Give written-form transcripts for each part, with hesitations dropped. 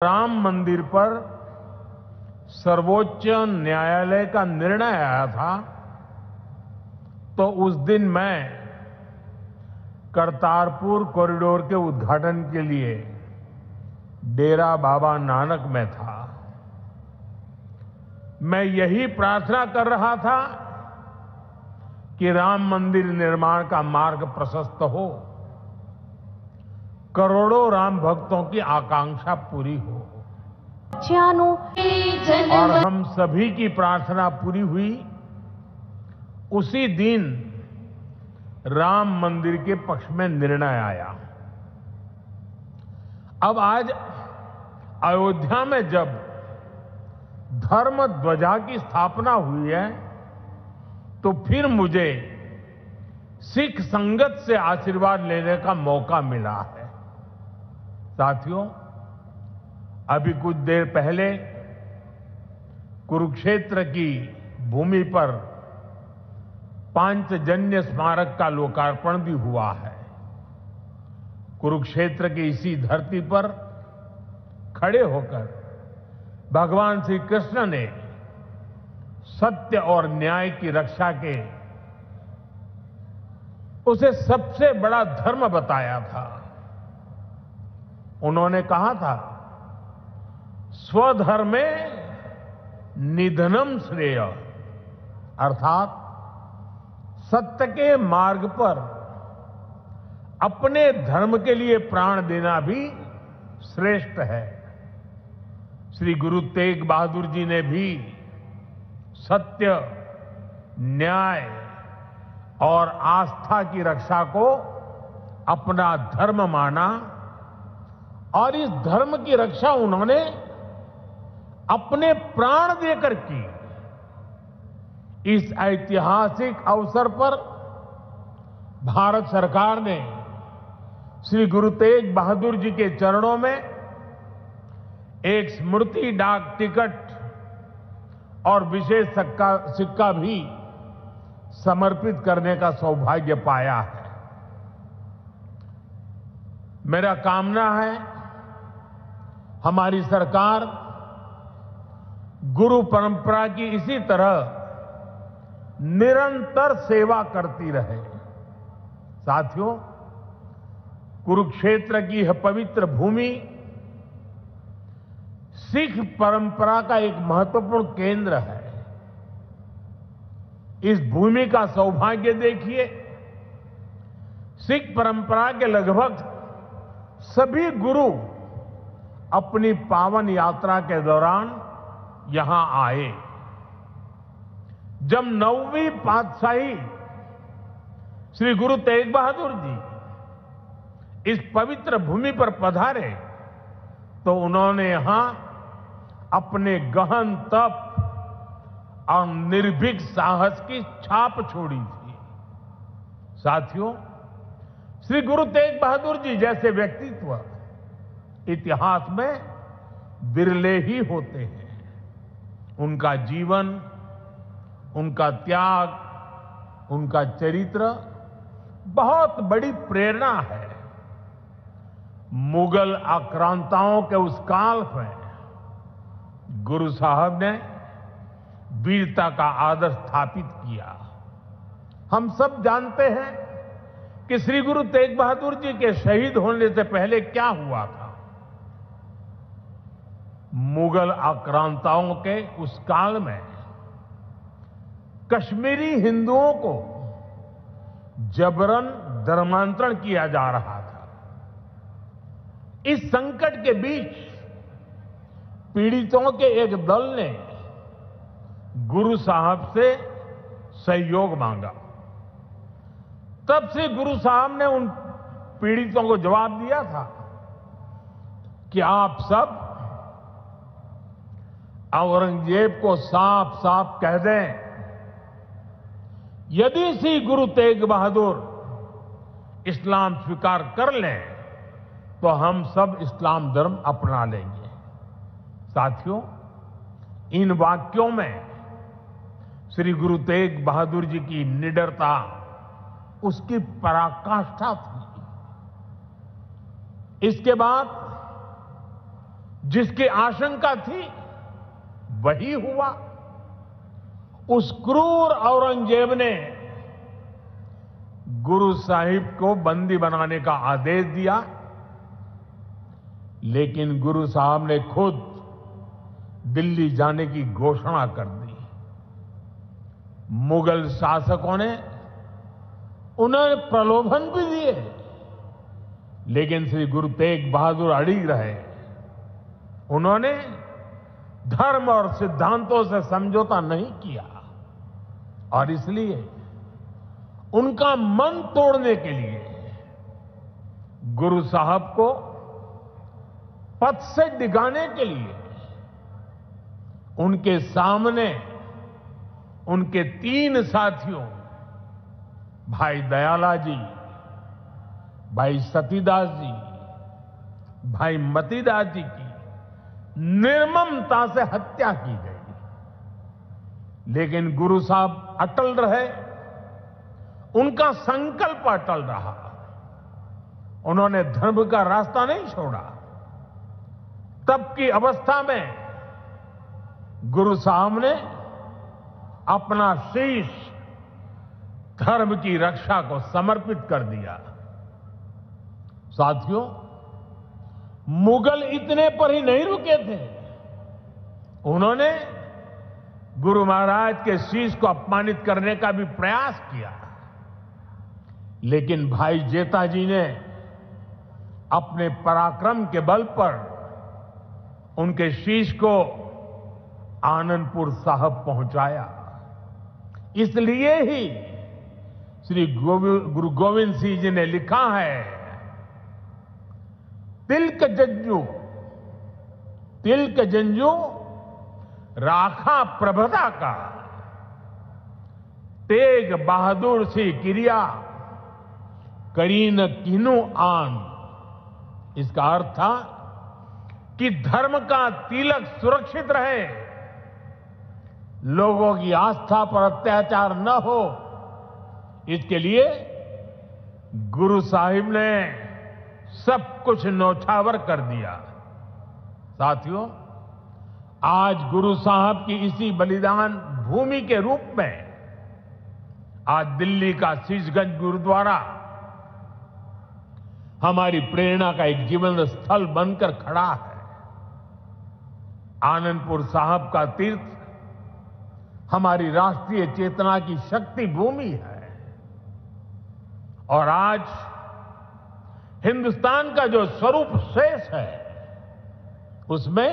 राम मंदिर पर सर्वोच्च न्यायालय का निर्णय आया था तो उस दिन मैं करतारपुर कॉरिडोर के उद्घाटन के लिए डेरा बाबा नानक में था। मैं यही प्रार्थना कर रहा था कि राम मंदिर निर्माण का मार्ग प्रशस्त हो, करोड़ों राम भक्तों की आकांक्षा पूरी हो और हम सभी की प्रार्थना पूरी हुई। उसी दिन राम मंदिर के पक्ष में निर्णय आया। अब आज अयोध्या में जब धर्म ध्वजा की स्थापना हुई है तो फिर मुझे सिख संगत से आशीर्वाद लेने का मौका मिला है। साथियों, अभी कुछ देर पहले कुरुक्षेत्र की भूमि पर पांचजन्य स्मारक का लोकार्पण भी हुआ है। कुरुक्षेत्र की इसी धरती पर खड़े होकर भगवान श्री कृष्ण ने सत्य और न्याय की रक्षा के उसे सबसे बड़ा धर्म बताया था। उन्होंने कहा था, स्वधर्मे निधनम श्रेय, अर्थात सत्य के मार्ग पर अपने धर्म के लिए प्राण देना भी श्रेष्ठ है। श्री गुरु तेग बहादुर जी ने भी सत्य, न्याय और आस्था की रक्षा को अपना धर्म माना और इस धर्म की रक्षा उन्होंने अपने प्राण देकर की। इस ऐतिहासिक अवसर पर भारत सरकार ने श्री गुरु तेग बहादुर जी के चरणों में एक स्मृति डाक टिकट और विशेष सिक्का भी समर्पित करने का सौभाग्य पाया है। मेरा कामना है हमारी सरकार गुरु परंपरा की इसी तरह निरंतर सेवा करती रहे। साथियों, कुरुक्षेत्र की यह पवित्र भूमि सिख परंपरा का एक महत्वपूर्ण केंद्र है। इस भूमि का सौभाग्य देखिए, सिख परंपरा के लगभग सभी गुरु अपनी पावन यात्रा के दौरान यहां आए। जब 9वीं पातशाही श्री गुरु तेग बहादुर जी इस पवित्र भूमि पर पधारे तो उन्होंने यहां अपने गहन तप और निर्भीक साहस की छाप छोड़ी थी। साथियों, श्री गुरु तेग बहादुर जी जैसे व्यक्तित्व इतिहास में विरले ही होते हैं। उनका जीवन, उनका त्याग, उनका चरित्र बहुत बड़ी प्रेरणा है। मुगल आक्रांताओं के उस काल में गुरु साहब ने वीरता का आदर्श स्थापित किया। हम सब जानते हैं कि श्री गुरु तेग बहादुर जी के शहीद होने से पहले क्या हुआ था। मुगल आक्रांताओं के उस काल में कश्मीरी हिंदुओं को जबरन धर्मांतरण किया जा रहा था। इस संकट के बीच पीड़ितों के एक दल ने गुरु साहब से सहयोग मांगा। तब से गुरु साहब ने उन पीड़ितों को जवाब दिया था कि आप सब औरंगजेब को साफ साफ कह दें, यदि श्री गुरु तेग बहादुर इस्लाम स्वीकार कर लें तो हम सब इस्लाम धर्म अपना लेंगे। साथियों, इन वाक्यों में श्री गुरु तेग बहादुर जी की निडरता, उसकी पराकाष्ठा थी। इसके बाद जिसकी आशंका थी वही हुआ। उस क्रूर औरंगजेब ने गुरु साहिब को बंदी बनाने का आदेश दिया, लेकिन गुरु साहब ने खुद दिल्ली जाने की घोषणा कर दी। मुगल शासकों ने उन्हें प्रलोभन भी दिए, लेकिन श्री गुरु तेग बहादुर अड़िग रहे। उन्होंने धर्म और सिद्धांतों से समझौता नहीं किया और इसलिए उनका मन तोड़ने के लिए गुरु साहब को पथ से डिगाने के लिए उनके सामने उनके 3 साथियों भाई दयाला जी, भाई सतीदास जी, भाई मतीदास जी की निर्ममता से हत्या की गई। लेकिन गुरु साहब अटल रहे, उनका संकल्प अटल रहा। उन्होंने धर्म का रास्ता नहीं छोड़ा। तब की अवस्था में गुरु साहब ने अपना शीश धर्म की रक्षा को समर्पित कर दिया। साथियों, मुगल इतने पर ही नहीं रुके थे। उन्होंने गुरु महाराज के शीश को अपमानित करने का भी प्रयास किया, लेकिन भाई जेता जी ने अपने पराक्रम के बल पर उनके शीश को आनंदपुर साहब पहुंचाया। इसलिए ही श्री गुरु गोविंद सिंह जी ने लिखा है, तिलक जंजू राखा प्रभता का, तेग बहादुर सी क्रिया करीन किनु आन। इसका अर्थ था कि धर्म का तिलक सुरक्षित रहे, लोगों की आस्था पर अत्याचार न हो, इसके लिए गुरु साहिब ने सब कुछ न्यौछावर कर दिया। साथियों, आज गुरु साहब की इसी बलिदान भूमि के रूप में आज दिल्ली का शीशगंज गुरुद्वारा हमारी प्रेरणा का एक जीवन स्थल बनकर खड़ा है। आनंदपुर साहब का तीर्थ हमारी राष्ट्रीय चेतना की शक्ति भूमि है और आज हिंदुस्तान का जो स्वरूप शेष है, उसमें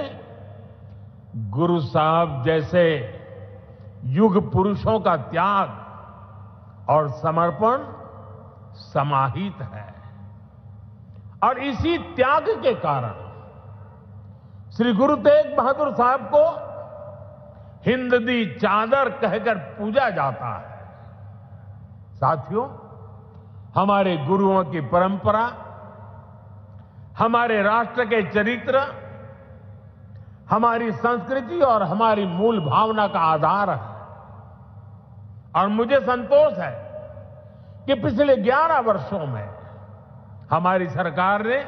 गुरु साहब जैसे युग पुरुषों का त्याग और समर्पण समाहित है। और इसी त्याग के कारण श्री गुरु तेग बहादुर साहब को हिंद दी चादर कहकर पूजा जाता है। साथियों, हमारे गुरुओं की परंपरा हमारे राष्ट्र के चरित्र, हमारी संस्कृति और हमारी मूल भावना का आधार है। और मुझे संतोष है कि पिछले 11 वर्षों में हमारी सरकार ने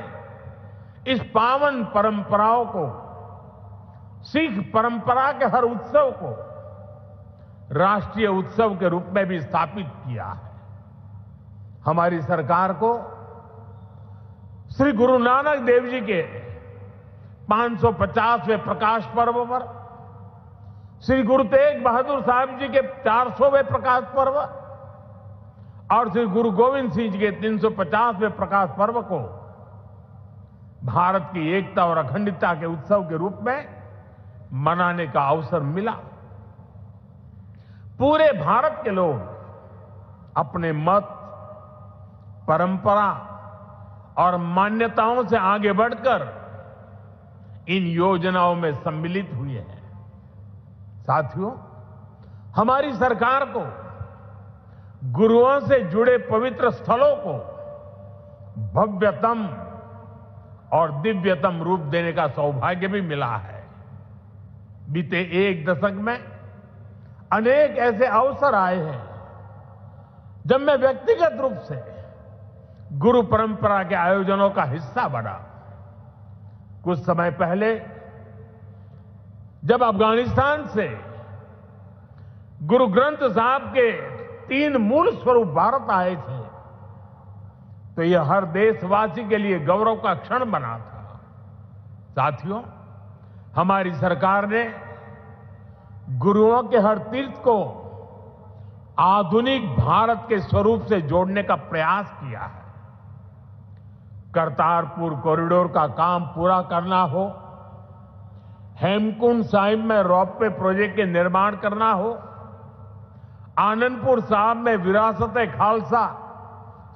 इस पावन परंपराओं को, सिख परंपरा के हर उत्सव को राष्ट्रीय उत्सव के रूप में भी स्थापित किया है। हमारी सरकार को श्री गुरु नानक देव जी के 550वें प्रकाश पर्व पर, श्री गुरु तेग बहादुर साहब जी के 400वें प्रकाश पर्व और श्री गुरु गोविंद सिंह जी के 350वें प्रकाश पर्व को भारत की एकता और अखंडता के उत्सव के रूप में मनाने का अवसर मिला। पूरे भारत के लोग अपने मत, परंपरा और मान्यताओं से आगे बढ़कर इन योजनाओं में सम्मिलित हुए हैं। साथियों, हमारी सरकार को गुरुओं से जुड़े पवित्र स्थलों को भव्यतम और दिव्यतम रूप देने का सौभाग्य भी मिला है। बीते 1 दशक में अनेक ऐसे अवसर आए हैं जब मैं व्यक्तिगत रूप से गुरु परंपरा के आयोजनों का हिस्सा बना। कुछ समय पहले जब अफगानिस्तान से गुरु ग्रंथ साहब के 3 मूल स्वरूप भारत आए थे तो यह हर देशवासी के लिए गौरव का क्षण बना था। साथियों, हमारी सरकार ने गुरुओं के हर तीर्थ को आधुनिक भारत के स्वरूप से जोड़ने का प्रयास किया है। करतारपुर कॉरिडोर का काम पूरा करना हो, हेमकुंड साहिब में रोपवे प्रोजेक्ट के निर्माण करना हो, आनंदपुर साहिब में विरासत-ए-खालसा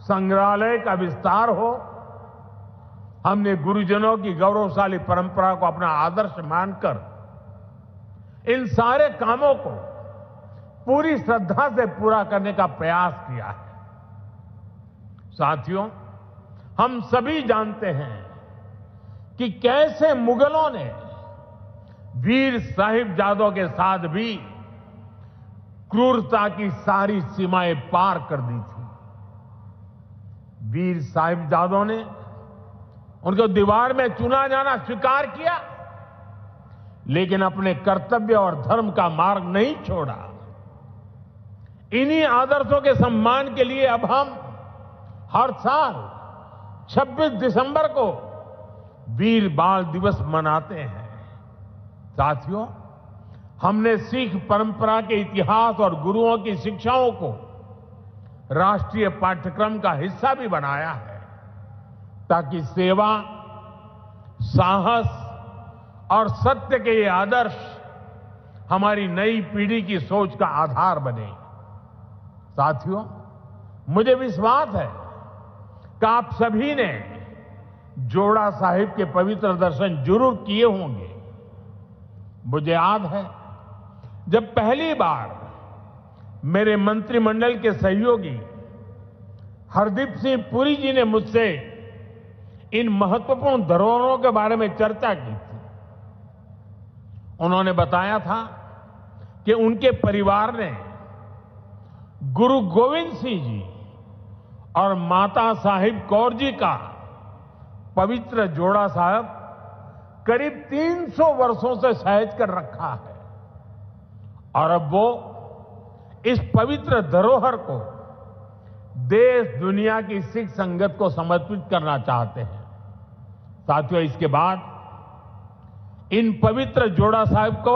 संग्रहालय का विस्तार हो, हमने गुरुजनों की गौरवशाली परंपरा को अपना आदर्श मानकर इन सारे कामों को पूरी श्रद्धा से पूरा करने का प्रयास किया है। साथियों, हम सभी जानते हैं कि कैसे मुगलों ने वीर साहिबजादों के साथ भी क्रूरता की सारी सीमाएं पार कर दी थी। वीर साहिबजादों ने उनको दीवार में चुना जाना स्वीकार किया, लेकिन अपने कर्तव्य और धर्म का मार्ग नहीं छोड़ा। इन्हीं आदर्शों के सम्मान के लिए अब हम हर साल 26 दिसंबर को वीर बाल दिवस मनाते हैं। साथियों, हमने सिख परंपरा के इतिहास और गुरुओं की शिक्षाओं को राष्ट्रीय पाठ्यक्रम का हिस्सा भी बनाया है ताकि सेवा, साहस और सत्य के ये आदर्श हमारी नई पीढ़ी की सोच का आधार बने। साथियों, मुझे विश्वास है कि आप सभी ने जोड़ा साहिब के पवित्र दर्शन जरूर किए होंगे। मुझे याद है जब पहली बार मेरे मंत्रिमंडल के सहयोगी हरदीप सिंह पुरी जी ने मुझसे इन महत्वपूर्ण धरोहरों के बारे में चर्चा की थी। उन्होंने बताया था कि उनके परिवार ने गुरु गोविंद सिंह जी और माता साहिब कौर जी का पवित्र जोड़ा साहब करीब 300 वर्षों से सहेज कर रखा है और अब वो इस पवित्र धरोहर को देश दुनिया की सिख संगत को समर्पित करना चाहते हैं। साथियों, इसके बाद इन पवित्र जोड़ा साहिब को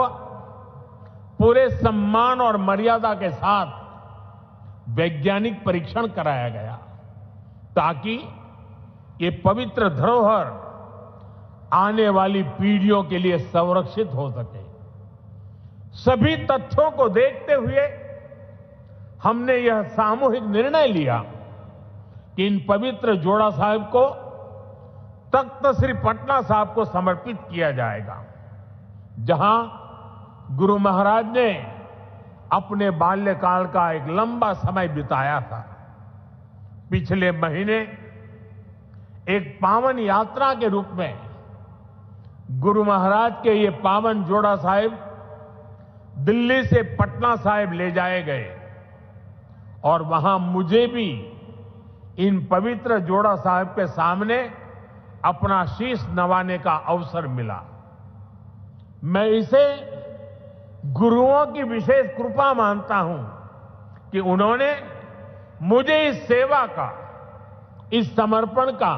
पूरे सम्मान और मर्यादा के साथ वैज्ञानिक परीक्षण कराया गया ताकि ये पवित्र धरोहर आने वाली पीढ़ियों के लिए संरक्षित हो सके। सभी तथ्यों को देखते हुए हमने यह सामूहिक निर्णय लिया कि इन पवित्र जोड़ा साहिब को तख्त श्री पटना साहिब को समर्पित किया जाएगा, जहां गुरु महाराज ने अपने बाल्यकाल का एक लंबा समय बिताया था। पिछले महीने एक पावन यात्रा के रूप में गुरु महाराज के ये पावन जोड़ा साहिब दिल्ली से पटना साहिब ले जाए गए और वहां मुझे भी इन पवित्र जोड़ा साहिब के सामने अपना शीश नवाने का अवसर मिला। मैं इसे गुरुओं की विशेष कृपा मानता हूं कि उन्होंने मुझे इस सेवा का, इस समर्पण का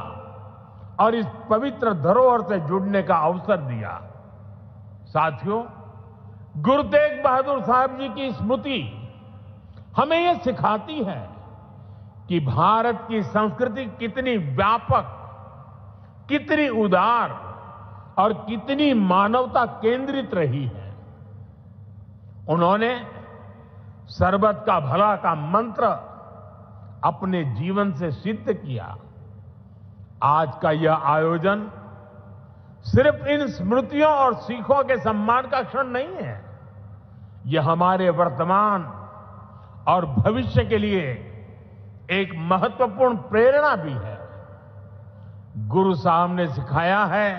और इस पवित्र धरोहर से जुड़ने का अवसर दिया। साथियों, गुरु तेग बहादुर साहब जी की स्मृति हमें यह सिखाती है कि भारत की संस्कृति कितनी व्यापक, कितनी उदार और कितनी मानवता केंद्रित रही है। उन्होंने सर्वत का भला का मंत्र अपने जीवन से सिद्ध किया। आज का यह आयोजन सिर्फ इन स्मृतियों और सीखों के सम्मान का क्षण नहीं है, यह हमारे वर्तमान और भविष्य के लिए एक महत्वपूर्ण प्रेरणा भी है। गुरु साहब ने सिखाया है,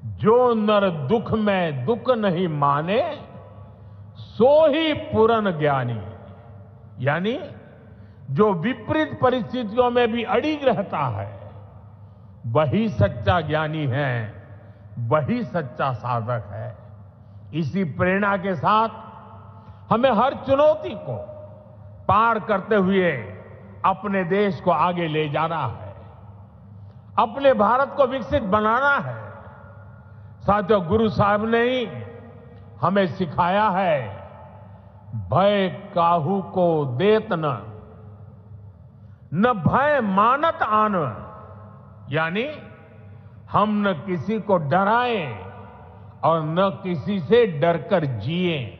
जो नर दुख में दुख नहीं माने सो ही पूर्ण ज्ञानी, यानी जो विपरीत परिस्थितियों में भी अड़िग रहता है, वही सच्चा ज्ञानी है, वही सच्चा साधक है। इसी प्रेरणा के साथ हमें हर चुनौती को पार करते हुए अपने देश को आगे ले जाना है, अपने भारत को विकसित बनाना है। साथियों, गुरु साहब ने ही हमें सिखाया है, भय काहू को देत न भय मानत आन, यानी हम न किसी को डराएं और न किसी से डरकर जिए।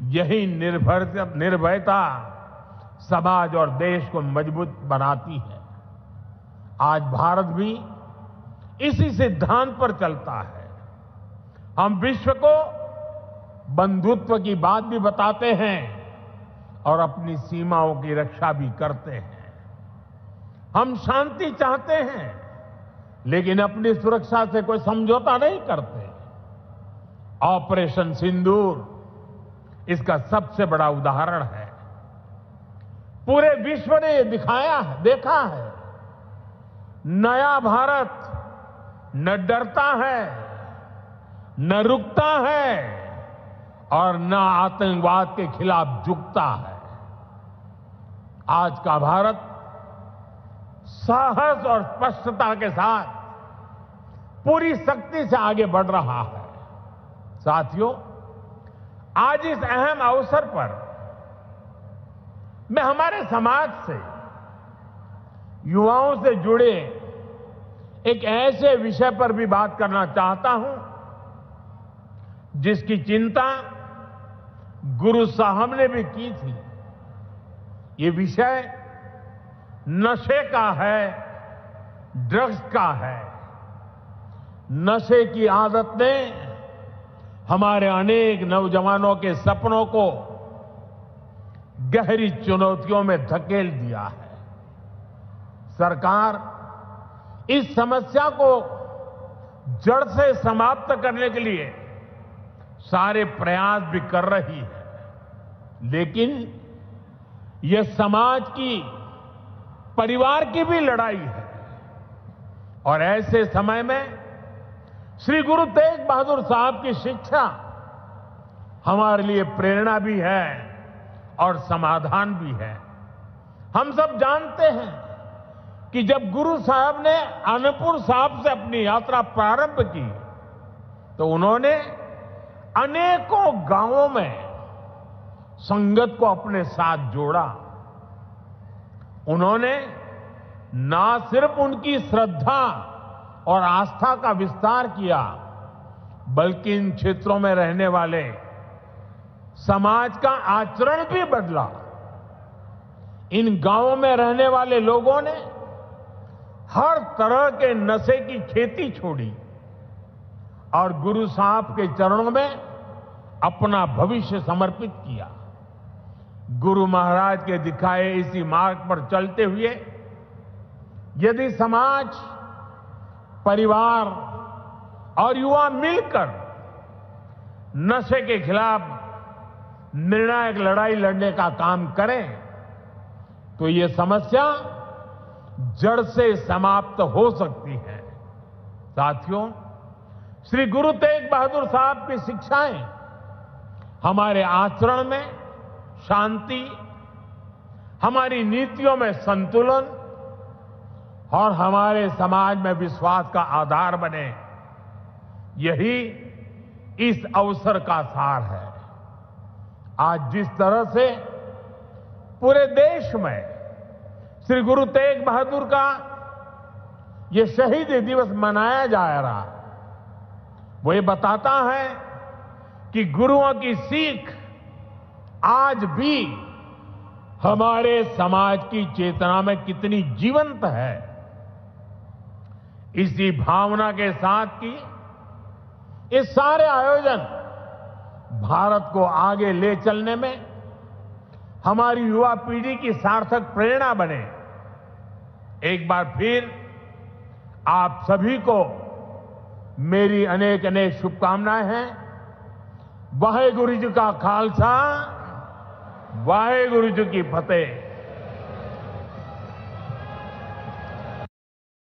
यही निर्भयता समाज और देश को मजबूत बनाती है। आज भारत भी इसी सिद्धांत पर चलता है। हम विश्व को बंधुत्व की बात भी बताते हैं और अपनी सीमाओं की रक्षा भी करते हैं। हम शांति चाहते हैं, लेकिन अपनी सुरक्षा से कोई समझौता नहीं करते। ऑपरेशन सिंदूर इसका सबसे बड़ा उदाहरण है। पूरे विश्व ने ये देखा है, नया भारत न डरता है, न रुकता है और न आतंकवाद के खिलाफ झुकता है। आज का भारत साहस और स्पष्टता के साथ पूरी शक्ति से आगे बढ़ रहा है। साथियों, आज इस अहम अवसर पर मैं हमारे समाज से, युवाओं से जुड़े एक ऐसे विषय पर भी बात करना चाहता हूं जिसकी चिंता गुरु साहब ने भी की थी। ये विषय नशे का है, ड्रग्स का है। नशे की आदत ने हमारे अनेक नौजवानों के सपनों को गहरी चुनौतियों में धकेल दिया है। सरकार इस समस्या को जड़ से समाप्त करने के लिए सारे प्रयास भी कर रही है, लेकिन यह समाज की, परिवार की भी लड़ाई है। और ऐसे समय में श्री गुरु तेग बहादुर साहब की शिक्षा हमारे लिए प्रेरणा भी है और समाधान भी है। हम सब जानते हैं कि जब गुरु साहब ने आनंदपुर साहब से अपनी यात्रा प्रारंभ की तो उन्होंने अनेकों गांवों में संगत को अपने साथ जोड़ा। उन्होंने ना सिर्फ उनकी श्रद्धा और आस्था का विस्तार किया, बल्कि इन क्षेत्रों में रहने वाले समाज का आचरण भी बदला। इन गांवों में रहने वाले लोगों ने हर तरह के नशे की खेती छोड़ी और गुरु साहब के चरणों में अपना भविष्य समर्पित किया। गुरु महाराज के दिखाए इसी मार्ग पर चलते हुए यदि समाज, परिवार और युवा मिलकर नशे के खिलाफ निर्णायक लड़ाई लड़ने का काम करें तो ये समस्या जड़ से समाप्त हो सकती है। साथियों, श्री गुरु तेग बहादुर साहब की शिक्षाएं हमारे आचरण में शांति, हमारी नीतियों में संतुलन और हमारे समाज में विश्वास का आधार बने, यही इस अवसर का सार है। आज जिस तरह से पूरे देश में श्री गुरु तेग बहादुर का ये शहीदी दिवस मनाया जा रहा, वो ये बताता है कि गुरुओं की सीख आज भी हमारे समाज की चेतना में कितनी जीवंत है। इसी भावना के साथ की ये सारे आयोजन भारत को आगे ले चलने में हमारी युवा पीढ़ी की सार्थक प्रेरणा बने। एक बार फिर आप सभी को मेरी अनेक अनेक शुभकामनाएं हैं। वाहेगुरु जी का खालसा, वाहेगुरु जी की फतेह।